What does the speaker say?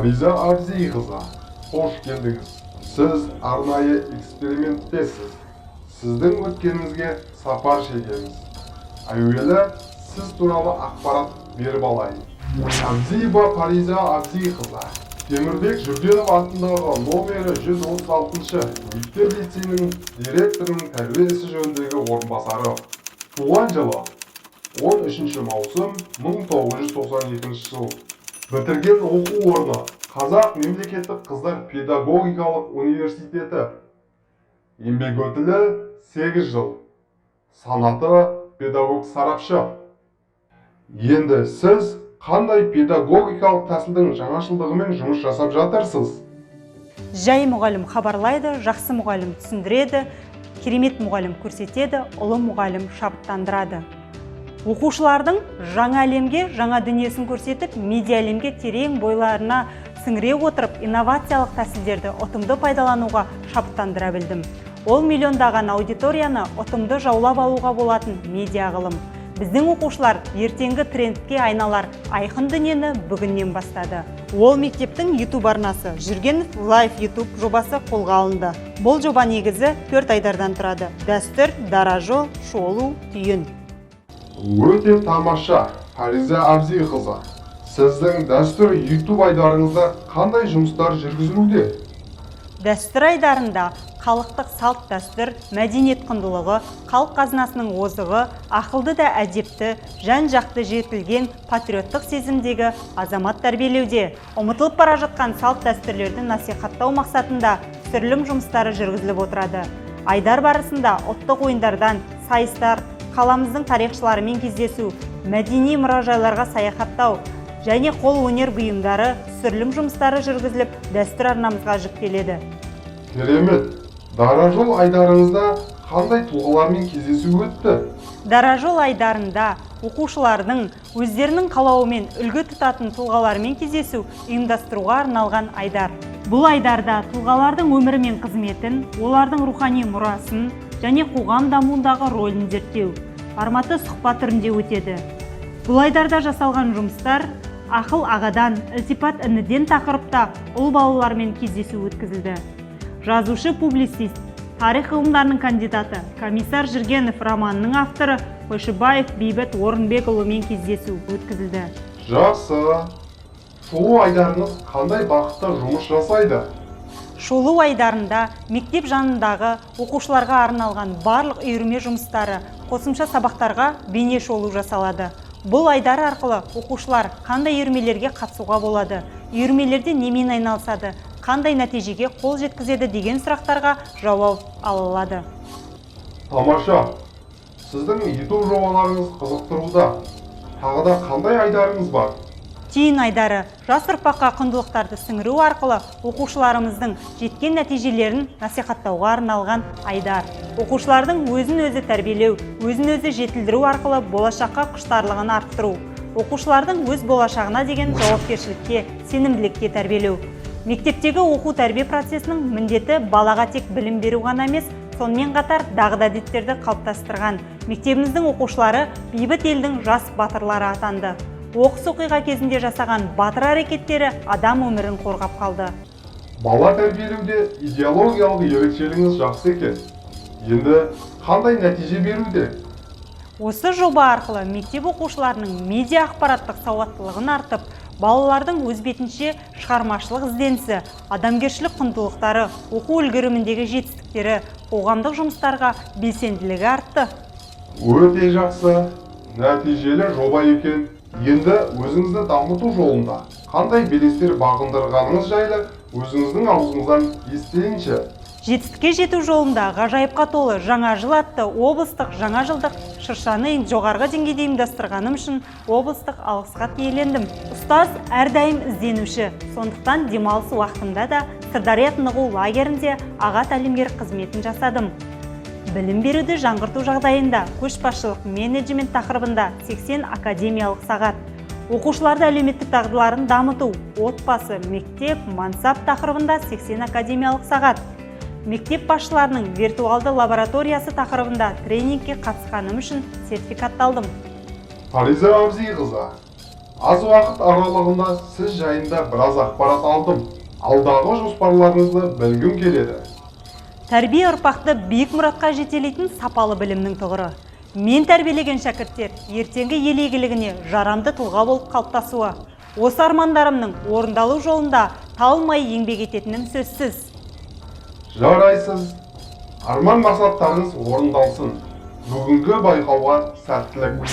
Фариза Абзиқызы, қош келдіңіз. Сіз арнайы эксперименттесіз. Сіздің өткеніңізге сапар шегеміз. Әуелі сіз туралы ақпарат беріп алайын. Абзиба Фариза Абзиқызы, Темірбек Жүргенов атындағы номері 136-шы мектеп-лицейінің директорының тәрбие ісі жөніндегі орынбасары. Туған жылы 13 маусым 1992 жыл. Бітірген оқу орны Қазақ мемлекеттік қыздар педагогикалық университеті. Еңбек өтілі 8 жыл. Санаты педагог сарапшы. Енді сіз қандай педагогикалық тәсілдің жаңашылдығымен жұмыс жасап жатырсыз? Жай мұғалім хабарлайды, жақсы мұғалім түсіндіреді, керемет мұғалім көрсетеді, ұлы мұғалім шабыттандырады. Оқушылардың жаңа әлемге, жаңа дүниесін көрсетіп, медиа әлемге терең бойларына сіңіре отырып, инновациялық тәсілдерді ұтымды пайдалануға шабыттандыра білдім. Ол миллиондаған аудиторияны ұтымды жаулап алуға болатын медиа ғылым. Біздің оқушылар ертеңгі трендке айналар айқын дүниені бүгіннен бастады. Ол мектептің YouTube арнасы Жүргенов Live YouTube жобасы қолға алынды. Бұл жоба негізі 4 айдардан тұрады. Дәстүр, дара жол, шолу, түйін. Өте тамаша, Фариза Абзиқызы. Сіздің дәстүр YouTube айдарыңызда қандай жұмыстар жүргізілуде? Дәстүр айдарында халықтық салт дәстүр, мәдениет құндылығы, халық қазынасының озығы, ақылды да әдепті, жан-жақты жетілген патриоттық сезімдегі азамат тәрбиелеуде. Ұмытылып бара жатқан салт дәстүрлерді насихаттау мақсатында түсірілім жұмыстары жүргізіліп отырады. Айдар барысында ұлттық ойындардан сайыстар, қаламыздың тарихшыларымен кездесу, мәдени мұражайларға саяхаттау және қол өнер бұйымдары түсірілім жұмыстары жүргізіліп, дәстүр арнамызға жүктеледі. Керемет! Дара жол айдарыңызда қандай тұлғалармен кездесу өтті? Дара жол айдарында оқушылардың өздерінің қалауымен үлгі тұтатын тұлғалармен кездесу ұйымдастыруға арналған айдар. Бұл айдарда тұлғалардың өмірі мен қызметін, олардың рухани мұрасын және қоғам дамуындағы рөлін зерттеу форматы сұхбат түрінде өтеді. Бұл айдарда жасалған жұмыстар ақыл ағадан, ілтипат ініден тақырыпта ұл балалармен кездесу өткізілді. Жазушы публицист, тарих ғылымдарының кандидаты, комиссар Жүргенов романының авторы Қойшыбаев Бейбіт Орынбекұлымен кездесу өткізілді. Жақсы. Шолу айдарыңыз қандай бағытта жұмыс жасайды? Шолу айдарында мектеп жанындағы оқушыларға арналған барлық үйірме жұмыстары, қосымша сабақтарға бейне шолу жасалады. Бұл айдар арқылы оқушылар қандай үйірмелерге қатысуға болады, үйірмелерде немен айналысады, қандай нәтижеге қол жеткізеді деген сұрақтарға жауап ала алады. Тамаша! Сіздің YouTube жобаларыңыз қызықтыруда. Тағы да қандай айдарыңыз бар? Түйін айдары жас ұрпаққа құндылықтарды сіңіру арқылы оқушыларымыздың жеткен нәтижелерін насихаттауға арналған айдар. Оқушылардың өзін-өзі тәрбиелеу, өзін-өзі жетілдіру арқылы болашаққа құштарлығын арттыру. Оқушылардың өз болашағына деген жауапкершілікке, сенімділікке тәрбиелеу. Мектептегі оқу тәрбие процесінің міндеті балаға тек білім беру ғана емес, сонымен қатар дағды-әдеттерді қалыптастырған. Мектебіміздің оқушылары бейбіт елдің жас батырлары атанды. Оқыс оқиға кезінде жасаған батыр әрекеттері адам өмірін қорғап қалды. Бала тәрбиелеуде идеологиялық ерекшелігіңіз жақсы екен. Енді қандай нәтиже беруде? Осы жоба арқылы мектеп оқушыларының медиа ақпараттық сауаттылығын артып, балалардың өз бетінше шығармашылық ізденісі, адамгершілік құндылықтары, оқу үлгеріміндегі жетістіктері, қоғамдық жұмыстарға белсенділігі артты. Өте жақсы, нәтижелі жоба екен. Енді өзіңізді дамыту жолында қандай белестер бағындырғаныңыз жайлы өзіңіздің аузыңыздан естейінші. Жетістікке жету жолында ғажайыпқа толы жаңа жыл атты облыстық жаңа жылдық шыршаны жоғарғы деңгейде ұйымдастырғаным үшін облыстық алғыс хат иелендім. Ұстаз әрдайым ізденуші, сондықтан демалыс уақытымда да Сырдария тынығу лагерінде аға тәлімгер қызметін жасадым. Білім беруді жаңғырту жағдайында көшбасшылық менеджмент тақырыбында 80 академиялық сағат. Оқушыларды әлеуметтік дағдыларын дамыту, отбасы, мектеп, мансап тақырыбында 80 академиялық сағат. Мектеп басшыларының виртуалды лабораториясы тақырыбында тренингке қатысқаным үшін сертификатталдым. Фариза Абзиқызы, Аз уақыт аралығында сіз жайында біраз ақпарат алдым. Алдағы жоспарларыңызды білгім келеді. Тәрбие ұрпақты биік мұратқа жетелейтін сапалы білімнің тұғыры. Мен тәрбиелеген шәкірттер ертеңгі ел игілігіне жарамды тұлға болып қалыптасуы. Осы армандарымның орындалу жолында талмай еңбек ететінім сөзсіз. Жарайсыз. Арман мақсаттарыңыз орындалсын. Бүгінгі байқауға сәттілік.